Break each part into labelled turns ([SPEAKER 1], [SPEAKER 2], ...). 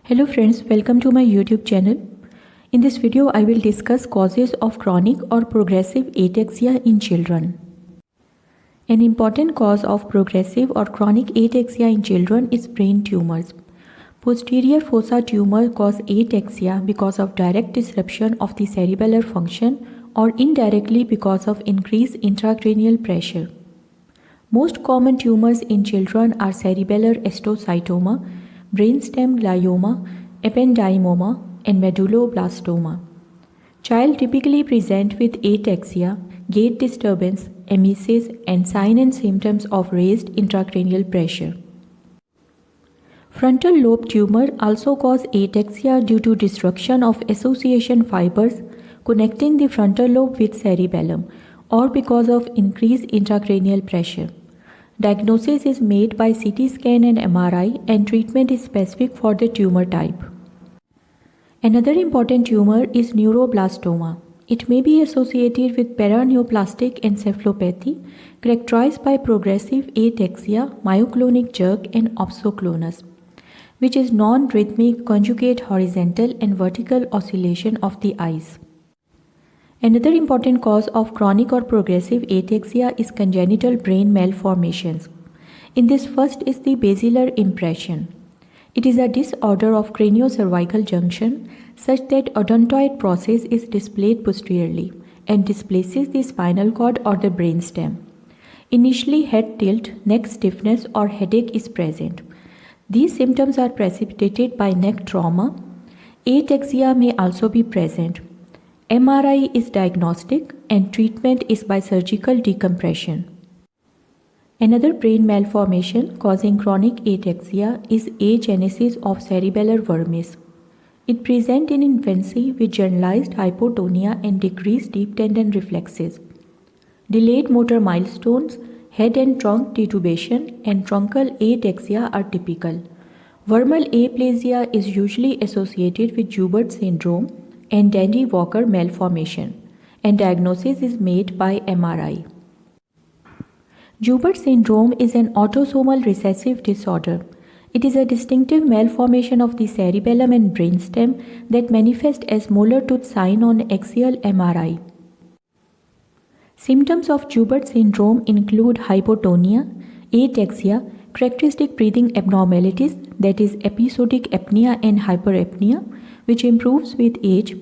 [SPEAKER 1] Hello friends, welcome to my YouTube channel. In this video, I will discuss causes of chronic or progressive ataxia in children. An important cause of progressive or chronic ataxia in children is brain tumors. Posterior fossa tumor cause ataxia because of direct disruption of the cerebellar function or indirectly because of increased intracranial pressure. Most common tumors in children are cerebellar astrocytoma, brainstem glioma, ependymoma, and medulloblastoma. Child typically present with ataxia, gait disturbance, emesis, and sign and symptoms of raised intracranial pressure. Frontal lobe tumor also cause ataxia due to destruction of association fibers connecting the frontal lobe with cerebellum or because of increased intracranial pressure. Diagnosis is made by CT scan and MRI, and treatment is specific for the tumor type. Another important tumor is neuroblastoma. It may be associated with paraneoplastic encephalopathy characterized by progressive ataxia, myoclonic jerk, and opsoclonus, which is non-rhythmic conjugate horizontal and vertical oscillation of the eyes. Another important cause of chronic or progressive ataxia is congenital brain malformations. In this, first is the basilar impression. It is a disorder of craniocervical junction such that odontoid process is displayed posteriorly and displaces the spinal cord or the brainstem. Initially, head tilt, neck stiffness, or headache is present. These symptoms are precipitated by neck trauma. Ataxia may also be present. MRI is diagnostic and treatment is by surgical decompression. Another brain malformation causing chronic ataxia is agenesis of cerebellar vermis. It presents in infancy with generalized hypotonia and decreased deep tendon reflexes. Delayed motor milestones, head and trunk titubation, and truncal ataxia are typical. Vermal aplasia is usually associated with Joubert syndrome and Dandy-Walker malformation, and diagnosis is made by MRI. Joubert syndrome is an autosomal recessive disorder. It is a distinctive malformation of the cerebellum and brainstem that manifests as molar tooth sign on axial MRI. Symptoms of Joubert syndrome include hypotonia, ataxia, characteristic breathing abnormalities, that is episodic apnea and hyperapnea, which improves with age.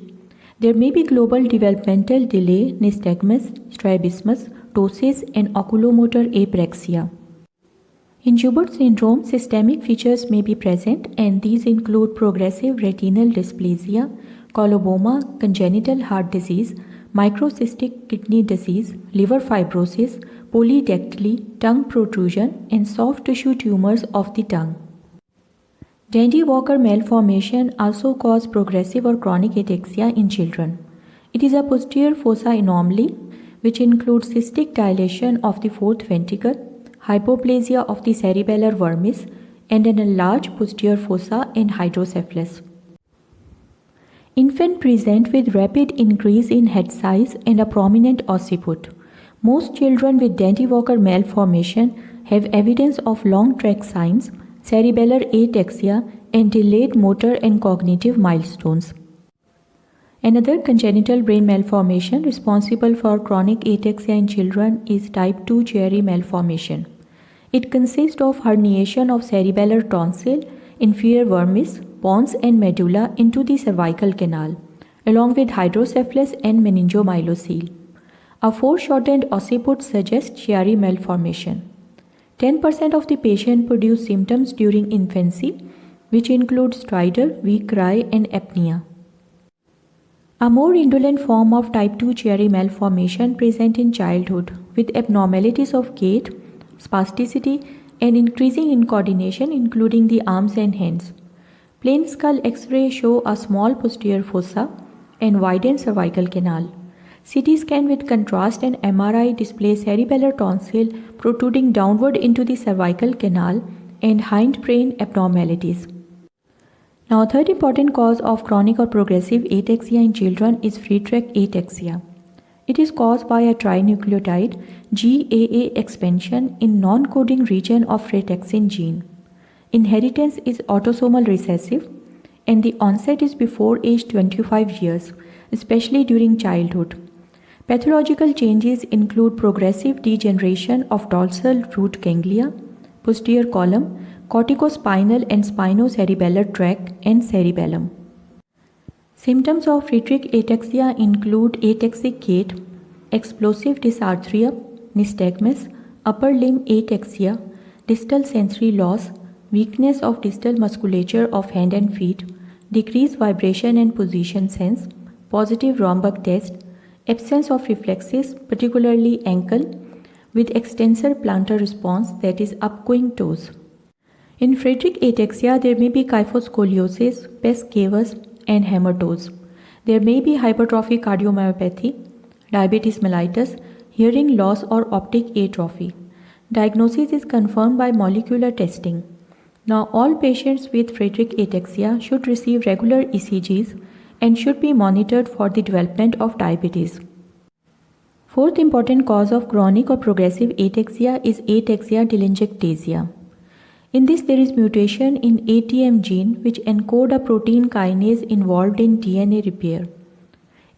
[SPEAKER 1] There may be global developmental delay, nystagmus, strabismus, ptosis, and oculomotor apraxia. In Joubert syndrome, systemic features may be present, and these include progressive retinal dysplasia, coloboma, congenital heart disease, microcystic kidney disease, liver fibrosis, polydactyly, tongue protrusion, and soft tissue tumors of the tongue. Dandy-Walker malformation also causes progressive or chronic ataxia in children. It is a posterior fossa anomaly which includes cystic dilation of the fourth ventricle, hypoplasia of the cerebellar vermis, and an enlarged posterior fossa and hydrocephalus. Infant present with rapid increase in head size and a prominent occiput. Most children with Dandy-Walker malformation have evidence of long track signs, cerebellar ataxia, and delayed motor and cognitive milestones. Another congenital brain malformation responsible for chronic ataxia in children is type 2 Chiari malformation. It consists of herniation of cerebellar tonsil, inferior vermis, pons, and medulla into the cervical canal, along with hydrocephalus and meningomyelocele. A foreshortened occiput suggests Chiari malformation. 10% of the patient produce symptoms during infancy, which include stridor, weak cry, and apnea. A more indolent form of type 2 Chiari malformation present in childhood with abnormalities of gait, spasticity, and increasing incoordination including the arms and hands. Plain skull X-ray show a small posterior fossa and widened cervical canal. CT scan with contrast and MRI display cerebellar tonsil protruding downward into the cervical canal and hindbrain abnormalities. Now, third important cause of chronic or progressive ataxia in children is Friedreich ataxia. It is caused by a trinucleotide GAA expansion in non-coding region of frataxin gene. Inheritance is autosomal recessive. and the onset is before age 25 years, especially during childhood. Pathological changes include progressive degeneration of dorsal root ganglia, posterior column, corticospinal and spinocerebellar tract, and cerebellum. Symptoms of Friedreich ataxia include ataxic gait, explosive dysarthria, nystagmus, upper limb ataxia, distal sensory loss, weakness of distal musculature of hand and feet, decreased vibration and position sense, positive Romberg test, absence of reflexes, particularly ankle, with extensor plantar response, that is upgoing toes. In Friedreich ataxia, there may be kyphoscoliosis, pes cavus, and hamartosis. There may be hypertrophic cardiomyopathy, diabetes mellitus, hearing loss, or optic atrophy. Diagnosis is confirmed by molecular testing. Now, all patients with Friedreich ataxia should receive regular ECGs and should be monitored for the development of diabetes. Fourth important cause of chronic or progressive ataxia is ataxia telangiectasia. In this, there is mutation in ATM gene which encode a protein kinase involved in DNA repair.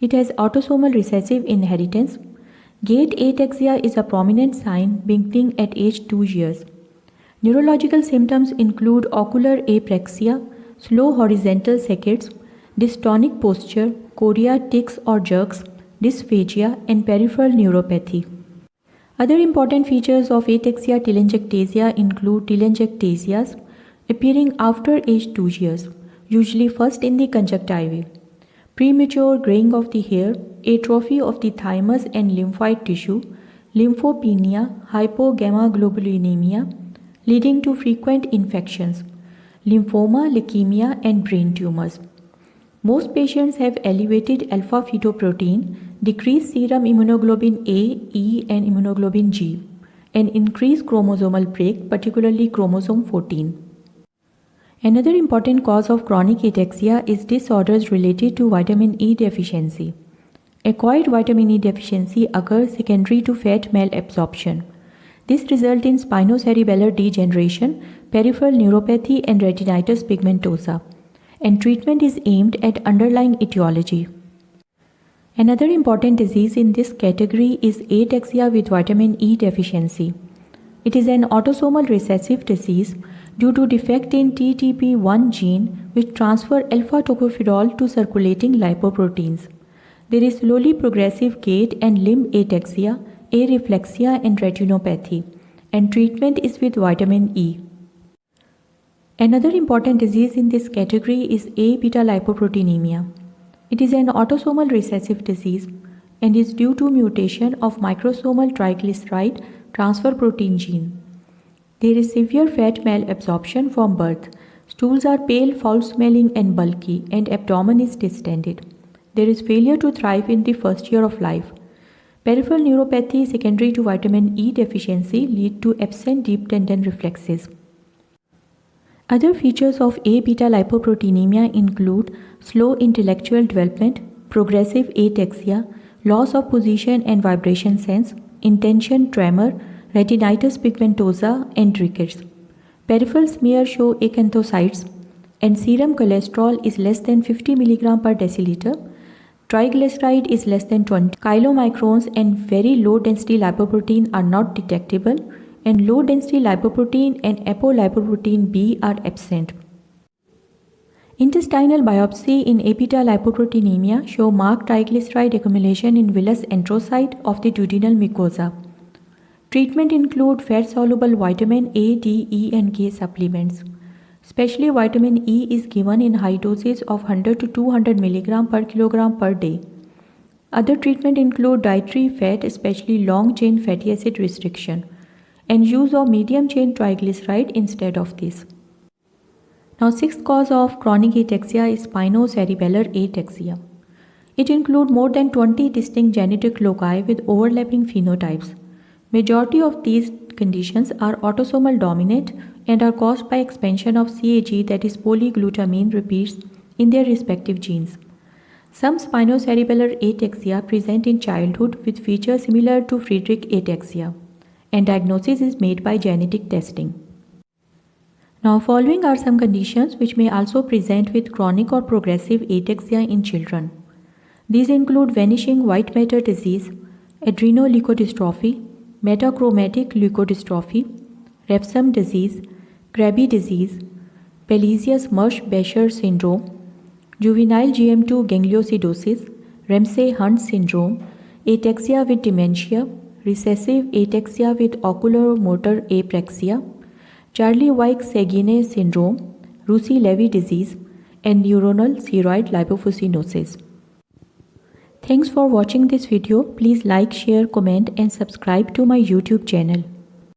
[SPEAKER 1] It has autosomal recessive inheritance. Gait ataxia is a prominent sign beginning at age 2 years. Neurological symptoms include ocular apraxia, slow horizontal saccades, dystonic posture, chorea tics or jerks, dysphagia, and peripheral neuropathy. Other important features of ataxia telangiectasia include telangiectasias appearing after age 2 years, usually first in the conjunctiva, premature graying of the hair, atrophy of the thymus and lymphoid tissue, lymphopenia, hypogammaglobulinemia, leading to frequent infections, lymphoma, leukemia, and brain tumors. Most patients have elevated alpha-fetoprotein, decreased serum immunoglobulin A, E, and immunoglobulin G, and increased chromosomal break, particularly chromosome 14. Another important cause of chronic ataxia is disorders related to vitamin E deficiency. Acquired vitamin E deficiency occurs secondary to fat malabsorption. This results in spinocerebellar degeneration, peripheral neuropathy, and retinitis pigmentosa, and treatment is aimed at underlying etiology. Another important disease in this category is ataxia with vitamin E deficiency. It is an autosomal recessive disease due to defect in TTP1 gene which transfer alpha-tocopherol to circulating lipoproteins. There is slowly progressive gait and limb ataxia, areflexia, and retinopathy, and treatment is with vitamin E. Another important disease in this category is A-beta lipoproteinemia. It is an autosomal recessive disease and is due to mutation of microsomal triglyceride transfer protein gene. There is severe fat malabsorption from birth. Stools are pale, foul-smelling, and bulky, and abdomen is distended. There is failure to thrive in the first year of life. Peripheral neuropathy secondary to vitamin E deficiency lead to absent deep tendon reflexes. Other features of A-beta lipoproteinemia include slow intellectual development, progressive ataxia, loss of position and vibration sense, intention tremor, retinitis pigmentosa, and rickets. Peripheral smear show acanthocytes, and serum cholesterol is less than 50 mg per deciliter. Triglyceride is less than 20 chylomicrons, and very low density lipoprotein are not detectable, and low density lipoprotein and apolipoprotein B are absent. Intestinal biopsy in A-beta lipoproteinemia show marked triglyceride accumulation in villus enterocyte of the duodenal mucosa. Treatment include fat-soluble vitamin A, D, E, and K supplements. Especially vitamin E is given in high doses of 100 to 200 mg per kilogram per day. Other treatment include dietary fat, especially long-chain fatty acid restriction, and use of medium-chain triglyceride instead of this. Now, sixth cause of chronic ataxia is spinocerebellar ataxia. It includes more than 20 distinct genetic loci with overlapping phenotypes. Majority of these conditions are autosomal dominant and are caused by expansion of CAG, that is polyglutamine repeats, in their respective genes. Some spinocerebellar ataxia present in childhood with features similar to Friedreich ataxia, and diagnosis is made by genetic testing. Now, following are some conditions which may also present with chronic or progressive ataxia in children. These include vanishing white matter disease, adrenoleukodystrophy, metachromatic leukodystrophy, Refsum disease, Krabbe disease, Pelizaeus-Marsh-Becher syndrome, juvenile GM2 gangliosidosis, Ramsay-Hunt syndrome, ataxia with dementia, recessive ataxia with oculomotor apraxia, Charlie-Weik-Sagene syndrome, Russi-Levy disease, and neuronal ceroid lipofuscinosis. Thanks for watching this video. Please like, share, comment and subscribe to my YouTube channel.